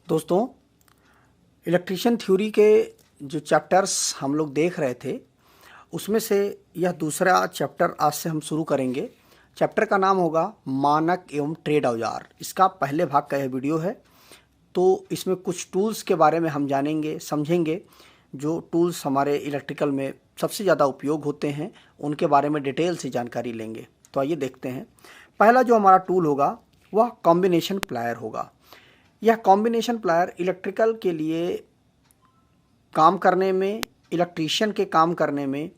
दोस्तों, electrician theory के जो चैप्टर्स हम लोग देख रहे थे उसमें से यह दूसरा चैप्टर आज से हम शुरू करेंगे। चैप्टर का नाम होगा मानक एवं ट्रेड औजार। इसका पहले भाग का यह वीडियो है। तो इसमें कुछ टूल्स के बारे में हम जानेंगे, समझेंगे। जो टूल्स हमारे इलेक्ट्रिकल में सबसे ज़्यादा उपयोग होते हैं उनके बारे में डिटेल से जानकारी लेंगे। तो आइए देखते हैं। पहला जो हमारा टूल होगा वह कॉम्बिनेशन प्लायर होगा। यह कॉम्बिनेशन प्लायर इलेक्ट्रिकल के लिए काम करने में, इलेक्ट्रीशियन के काम करने में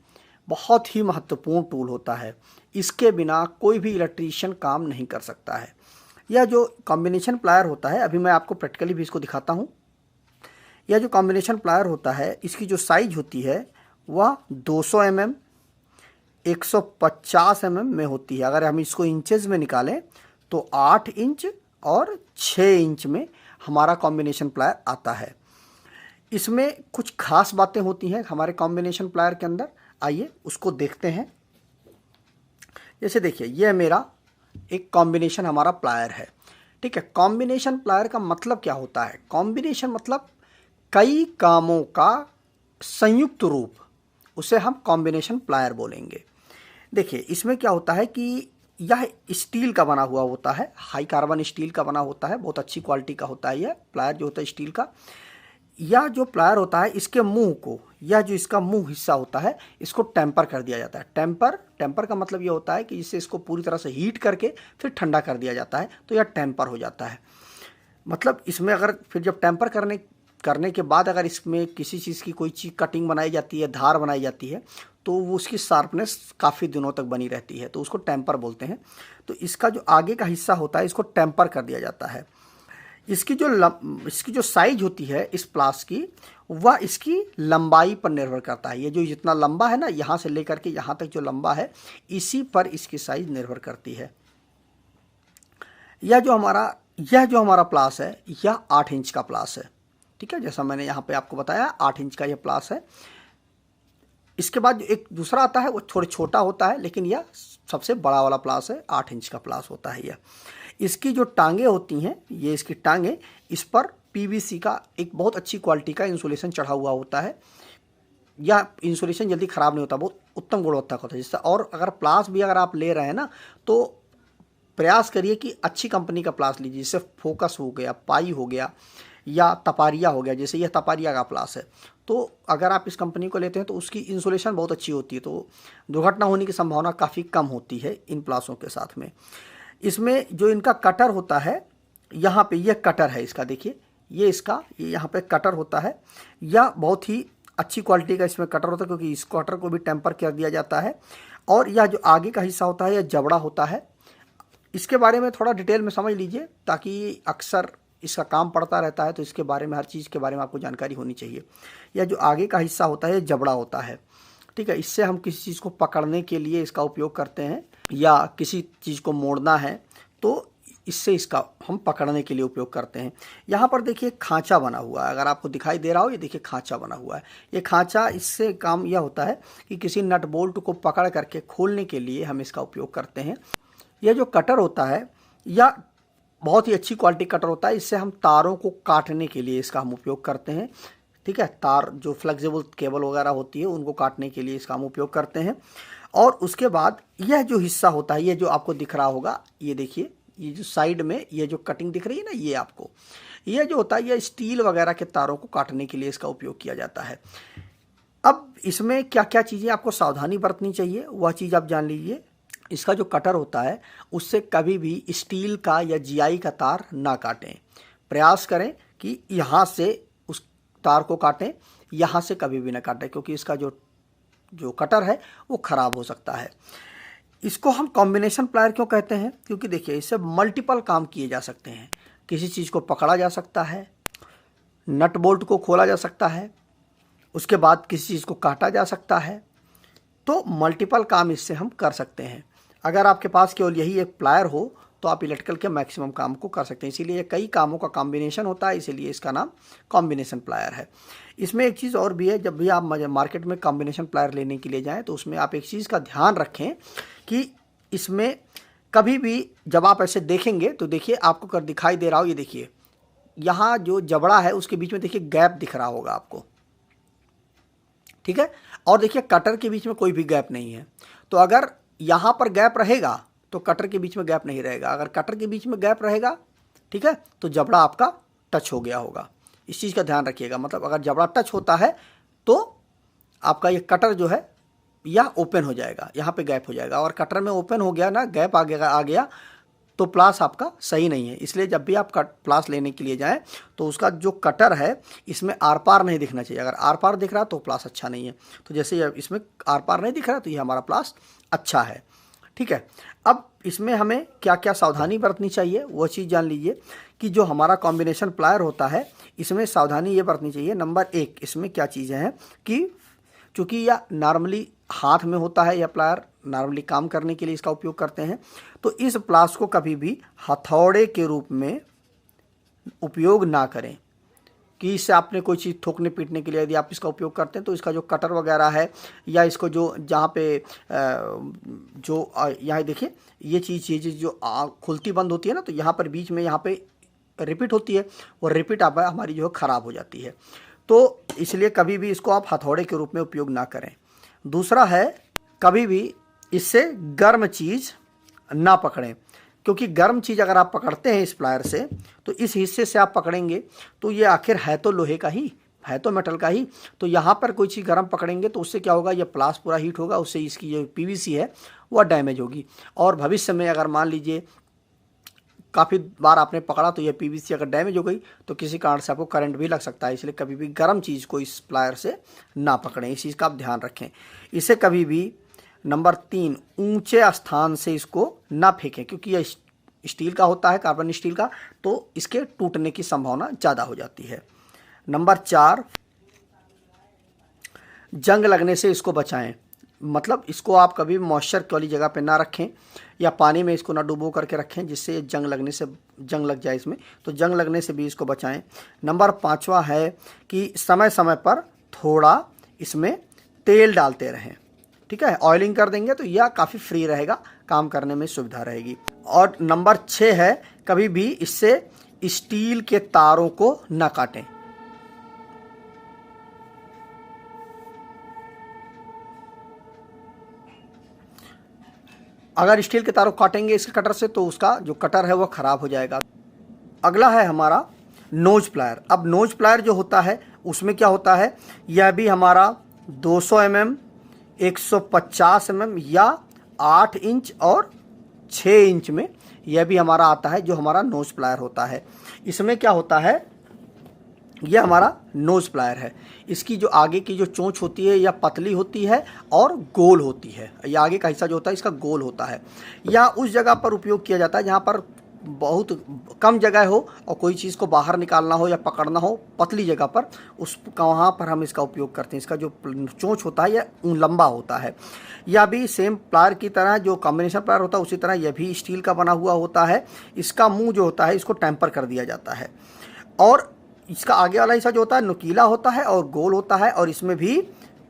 बहुत ही महत्वपूर्ण टूल होता है। इसके बिना कोई भी इलेक्ट्रीशियन काम नहीं कर सकता है। यह जो कॉम्बिनेशन प्लायर होता है, अभी मैं आपको प्रैक्टिकली भी इसको दिखाता हूँ। यह जो कॉम्बिनेशन प्लायर होता है, इसकी जो साइज होती है वह 200 mm 150 mm में होती है। अगर हम इसको इंचेस में निकालें तो 8 इंच और 6 इंच में हमारा कॉम्बिनेशन प्लायर आता है। इसमें कुछ खास बातें होती हैं हमारे कॉम्बिनेशन प्लायर के अंदर। आइए उसको देखते हैं। जैसे देखिए, यह मेरा एक कॉम्बिनेशन हमारा प्लायर है, ठीक है। कॉम्बिनेशन प्लायर का मतलब क्या होता है? कॉम्बिनेशन मतलब कई कामों का संयुक्त रूप, उसे हम कॉम्बिनेशन प्लायर बोलेंगे। देखिए, इसमें क्या होता है कि यह स्टील का बना हुआ होता है, हाई कार्बन स्टील का बना होता है, बहुत अच्छी क्वालिटी का होता है। यह प्लायर जो होता है स्टील का, यह जो प्लायर होता है इसके मुंह को, यह जो इसका मुंह हिस्सा होता है इसको टेम्पर कर दिया जाता है। टेम्पर का मतलब यह होता है कि इससे इसको पूरी तरह से हीट करके फिर ठंडा कर दिया जाता है, तो यह टेम्पर हो जाता है। मतलब इसमें अगर फिर जब टेम्पर करने के बाद अगर इसमें किसी चीज़ की कोई चीज़ कटिंग बनाई जाती है, धार बनाई जाती है, तो वो उसकी शार्पनेस काफ़ी दिनों तक बनी रहती है, तो उसको टेम्पर बोलते हैं। तो इसका जो आगे का हिस्सा होता है इसको टेम्पर कर दिया जाता है। इसकी जो साइज होती है इस प्लास की, वह इसकी लंबाई पर निर्भर करता है। ये जो जितना लंबा है ना, यहाँ से लेकर के यहाँ तक जो लंबा है, इसी पर इसकी साइज निर्भर करती है। यह जो हमारा प्लास है, यह 8 इंच का प्लास है, ठीक है। जैसा मैंने यहाँ पे आपको बताया, 8 इंच का यह प्लास है। इसके बाद जो एक दूसरा आता है वो थोड़ा छोटा होता है, लेकिन यह सबसे बड़ा वाला प्लास है, 8 इंच का प्लास होता है यह। इसकी जो टांगे होती हैं, ये इसकी टांगे, इस पर पीवीसी का एक बहुत अच्छी क्वालिटी का इंसुलेशन चढ़ा हुआ होता है। यह इंसुलेशन जल्दी ख़राब नहीं होता, बहुत उत्तम गुणवत्ता का होता है जिससे। और अगर प्लास भी अगर आप ले रहे हैं ना, तो प्रयास करिए कि अच्छी कंपनी का प्लास लीजिए, जैसे फोकस हो गया, पाई हो गया, या तपारिया हो गया। जैसे यह तपारिया का प्लास है, तो अगर आप इस कंपनी को लेते हैं तो उसकी इंसुलेशन बहुत अच्छी होती है, तो दुर्घटना होने की संभावना काफ़ी कम होती है इन प्लासों के साथ में। इसमें जो इनका कटर होता है, यहाँ पे ये कटर है इसका, देखिए ये यहाँ पे कटर होता है। यह बहुत ही अच्छी क्वालिटी का इसमें कटर होता है, क्योंकि इस कटर को भी टेम्पर कर दिया जाता है। और यह जो आगे का हिस्सा होता है यह जबड़ा होता है। इसके बारे में थोड़ा डिटेल में समझ लीजिए, ताकि अक्सर इसका काम पड़ता रहता है, तो इसके बारे में, हर चीज़ के बारे में आपको जानकारी होनी चाहिए। यह जो आगे का हिस्सा होता है यह जबड़ा होता है, ठीक है। इससे हम किसी चीज़ को पकड़ने के लिए इसका उपयोग करते हैं, या किसी चीज़ को मोड़ना है तो इससे इसका हम पकड़ने के लिए उपयोग करते हैं। यहाँ पर देखिए खांचा बना हुआ है, अगर आपको दिखाई दे रहा हो, ये देखिए खांचा बना हुआ है। ये खांचा, इससे काम यह होता है कि किसी नट बोल्ट को पकड़ करके खोलने के लिए हम इसका उपयोग करते हैं। यह जो कटर होता है यह बहुत ही अच्छी क्वालिटी कटर होता है। इससे हम तारों को काटने के लिए इसका हम उपयोग करते हैं, ठीक है। तार जो फ्लेक्सिबल केबल वगैरह होती है उनको काटने के लिए इसका हम उपयोग करते हैं। और उसके बाद यह जो हिस्सा होता है, ये जो आपको दिख रहा होगा, ये देखिए, ये जो साइड में ये जो कटिंग दिख रही है ना, ये आपको, ये जो होता है ये स्टील वगैरह के तारों को काटने के लिए इसका उपयोग किया जाता है। अब इसमें क्या क्या चीज़ें आपको सावधानी बरतनी चाहिए, वह चीज़ आप जान लीजिए। इसका जो कटर होता है उससे कभी भी स्टील का या जीआई का तार ना काटें। प्रयास करें कि यहाँ से उस तार को काटें, यहाँ से कभी भी ना काटें, क्योंकि इसका जो कटर है वो ख़राब हो सकता है। इसको हम कॉम्बिनेशन प्लायर क्यों कहते हैं? क्योंकि देखिए, इससे मल्टीपल काम किए जा सकते हैं। किसी चीज़ को पकड़ा जा सकता है, नट बोल्ट को खोला जा सकता है, उसके बाद किसी चीज़ को काटा जा सकता है, तो मल्टीपल काम इससे हम कर सकते हैं। अगर आपके पास केवल यही एक प्लायर हो तो आप इलेक्ट्रिकल के मैक्सिमम काम को कर सकते हैं। इसीलिए कई कामों का कॉम्बिनेशन होता है, इसीलिए इसका नाम कॉम्बिनेशन प्लायर है। इसमें एक चीज़ और भी है, जब भी आप मार्केट में कॉम्बिनेशन प्लायर लेने के लिए जाएं तो उसमें आप एक चीज़ का ध्यान रखें कि इसमें कभी भी जब आप ऐसे देखेंगे तो देखिए, आपको अगर दिखाई दे रहा हो, ये देखिए यहाँ जो जबड़ा है उसके बीच में देखिए गैप दिख रहा होगा आपको, ठीक है। और देखिए कटर के बीच में कोई भी गैप नहीं है। तो अगर यहाँ पर गैप रहेगा तो कटर के बीच में गैप नहीं रहेगा, अगर कटर के बीच में गैप रहेगा, ठीक है, तो जबड़ा आपका टच हो गया होगा। इस चीज़ का ध्यान रखिएगा, मतलब अगर जबड़ा टच होता है तो आपका ये कटर जो है या ओपन हो जाएगा, यहाँ पे गैप हो जाएगा। और कटर में ओपन हो गया ना, गैप आ गया तो प्लास आपका सही नहीं है। इसलिए जब भी आप प्लास लेने के लिए जाएं तो उसका जो कटर है इसमें आर पार नहीं दिखना चाहिए। अगर आर पार दिख रहा तो प्लास अच्छा नहीं है। तो जैसे इसमें आर पार नहीं दिख रहा तो ये हमारा प्लास अच्छा है, ठीक है। अब इसमें हमें क्या क्या सावधानी बरतनी चाहिए वो चीज़ जान लीजिए कि जो हमारा कॉम्बिनेशन प्लायर होता है इसमें सावधानी ये बरतनी चाहिए। नंबर 1, इसमें क्या चीज़ें हैं कि चूँकि यह नॉर्मली हाथ में होता है, यह प्लायर नॉर्मली काम करने के लिए इसका उपयोग करते हैं, तो इस प्लास को कभी भी हथौड़े के रूप में उपयोग ना करें कि इससे आपने कोई चीज़ ठोकने पीटने के लिए यदि आप इसका उपयोग करते हैं तो इसका जो कटर वगैरह है या इसको जो जहाँ पे जो यहाँ देखिए ये चीज़ जो खुलती बंद होती है ना, तो यहाँ पर बीच में यहाँ पे रिपीट होती है, और रिपीट आप हमारी जो है ख़राब हो जाती है। तो इसलिए कभी भी इसको आप हथौड़े के रूप में उपयोग ना करें। दूसरा है, कभी भी इससे गर्म चीज़ ना पकड़ें, क्योंकि गर्म चीज़ अगर आप पकड़ते हैं इस प्लायर से तो इस हिस्से से आप पकड़ेंगे तो ये आखिर है तो लोहे का ही, है तो मेटल का ही, तो यहाँ पर कोई चीज़ गर्म पकड़ेंगे तो उससे क्या होगा, ये प्लास पूरा हीट होगा, उससे इसकी जो पीवीसी है वह डैमेज होगी। और भविष्य में अगर मान लीजिए काफ़ी बार आपने पकड़ा तो ये पीवीसी अगर डैमेज हो गई तो किसी कारण से आपको करंट भी लग सकता है। इसलिए कभी भी गर्म चीज़ को इस प्लायर से ना पकड़ें, इस चीज़ का आप ध्यान रखें। इसे कभी भी नंबर 3, ऊंचे स्थान से इसको ना फेंकें, क्योंकि यह स्टील का होता है, कार्बन स्टील का, तो इसके टूटने की संभावना ज़्यादा हो जाती है। नंबर 4, जंग लगने से इसको बचाएं, मतलब इसको आप कभी मॉइस्चर वाली जगह पे ना रखें या पानी में इसको ना डुबो करके रखें जिससे जंग लग जाए इसमें, तो जंग लगने से भी इसको बचाएं। नंबर 5वां है कि समय समय पर थोड़ा इसमें तेल डालते रहें, ठीक है। ऑयलिंग कर देंगे तो यह काफ़ी फ्री रहेगा, काम करने में सुविधा रहेगी। और नंबर 6 है, कभी भी इससे स्टील के तारों को ना काटें। अगर स्टील के तारों काटेंगे इसके कटर से तो उसका जो कटर है वो ख़राब हो जाएगा। अगला है हमारा नोज प्लायर। अब नोज प्लायर जो होता है उसमें क्या होता है, यह भी हमारा 200 mm, 150 mm या 8 इंच और 6 इंच में यह भी हमारा आता है, जो हमारा नोज प्लायर होता है। इसमें क्या होता है, यह हमारा नोज प्लायर है। इसकी जो आगे की जो चोंच होती है या पतली होती है और गोल होती है, या आगे का हिस्सा जो होता है इसका गोल होता है। या उस जगह पर उपयोग किया जाता है जहाँ पर बहुत कम जगह हो और कोई चीज़ को बाहर निकालना हो या पकड़ना हो पतली जगह पर, उस वहाँ पर हम इसका उपयोग करते हैं। इसका जो चोंच होता है यह लंबा होता है। यह भी सेम प्लायर की तरह जो कॉम्बिनेशन प्लायर होता है उसी तरह यह भी स्टील का बना हुआ होता है। इसका मुँह जो होता है इसको टेम्पर कर दिया जाता है, और इसका आगे वाला हिस्सा जो होता है नुकीला होता है और गोल होता है, और इसमें भी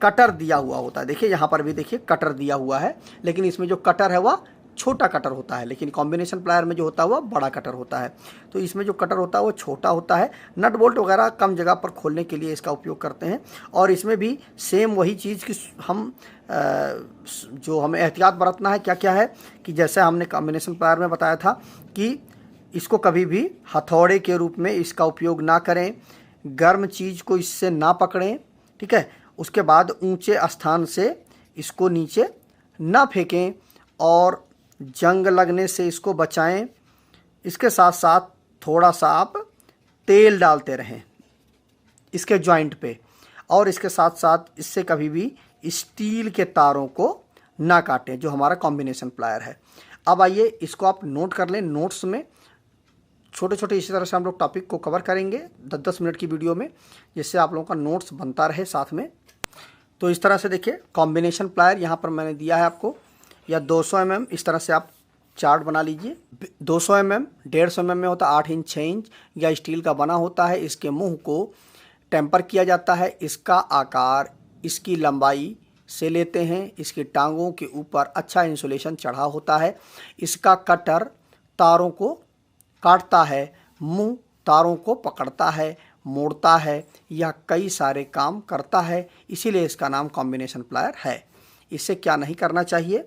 कटर दिया हुआ होता है। देखिए यहाँ पर भी देखिए कटर दिया हुआ है, लेकिन इसमें जो कटर है वह छोटा कटर होता है, लेकिन कॉम्बिनेशन प्लायर में जो होता है वह बड़ा कटर होता है। तो इसमें जो कटर होता है वो छोटा होता है। नट बोल्ट वगैरह कम जगह पर खोलने के लिए इसका उपयोग करते हैं। और इसमें भी सेम वही चीज़ कि हम जो हमें एहतियात बरतना है क्या क्या है, कि जैसे हमने कॉम्बिनेशन प्लायर में बताया था कि इसको कभी भी हथौड़े के रूप में इसका उपयोग ना करें, गर्म चीज़ को इससे ना पकड़ें, ठीक है। उसके बाद ऊंचे स्थान से इसको नीचे ना फेंकें और जंग लगने से इसको बचाएं। इसके साथ साथ थोड़ा सा आप तेल डालते रहें इसके जॉइंट पे, और इसके साथ साथ इससे कभी भी स्टील के तारों को ना काटें, जो हमारा कॉम्बिनेशन प्लायर है। अब आइए इसको आप नोट कर लें। नोट्स में छोटे छोटे इसी तरह से हम लोग टॉपिक को कवर करेंगे 10-10 मिनट की वीडियो में, जिससे आप लोगों का नोट्स बनता रहे साथ में। तो इस तरह से देखिए कॉम्बिनेशन प्लायर यहाँ पर मैंने दिया है आपको, या 200 mm, इस तरह से आप चार्ट बना लीजिए। 200 mm 150 mm में होता है 8 इंच 6 इंच, या स्टील का बना होता है। इसके मुंह को टेम्पर किया जाता है। इसका आकार इसकी लंबाई से लेते हैं। इसकी टांगों के ऊपर अच्छा इंसुलेशन चढ़ा होता है। इसका कटर तारों को काटता है। मुंह तारों को पकड़ता है, मोड़ता है या कई सारे काम करता है, इसीलिए इसका नाम कॉम्बिनेशन प्लायर है। इससे क्या नहीं करना चाहिए,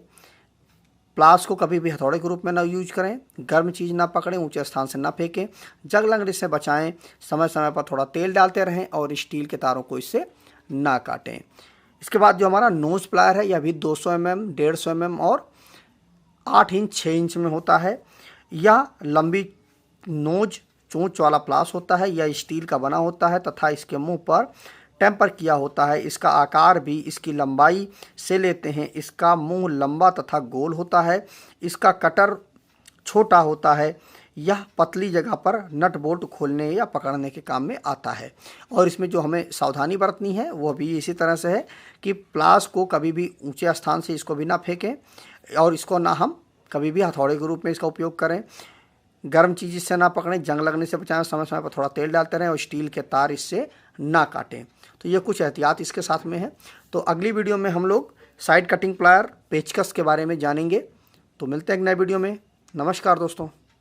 प्लास को कभी भी हथौड़े के रूप में ना यूज करें, गर्म चीज़ ना पकड़ें, ऊंचे स्थान से ना फेंकें, जंग लगने से बचाएं, समय समय पर थोड़ा तेल डालते रहें और स्टील के तारों को इससे ना काटें। इसके बाद जो हमारा नोज प्लायर है यह भी 200 mm, 150 mm और 8 इंच 6 इंच में होता है। यह लंबी नोज चोंच वाला प्लास होता है, यह स्टील का बना होता है तथा इसके मुंह पर टेम्पर किया होता है। इसका आकार भी इसकी लंबाई से लेते हैं। इसका मुंह लंबा तथा गोल होता है। इसका कटर छोटा होता है। यह पतली जगह पर नट बोल्ट खोलने या पकड़ने के काम में आता है। और इसमें जो हमें सावधानी बरतनी है वो भी इसी तरह से है कि प्लास को कभी भी ऊंचे स्थान से इसको भी ना फेंकें और इसको ना हम कभी भी हथौड़े के रूप में इसका उपयोग करें। गर्म चीज़ इससे ना पकड़ें, जंग लगने से बचाएं, समय समय पर थोड़ा तेल डालते रहें और स्टील के तार इससे ना काटें। तो ये कुछ एहतियात इसके साथ में है। तो अगली वीडियो में हम लोग साइड कटिंग प्लायर पेचकस के बारे में जानेंगे। तो मिलते हैं एक नए वीडियो में। नमस्कार दोस्तों।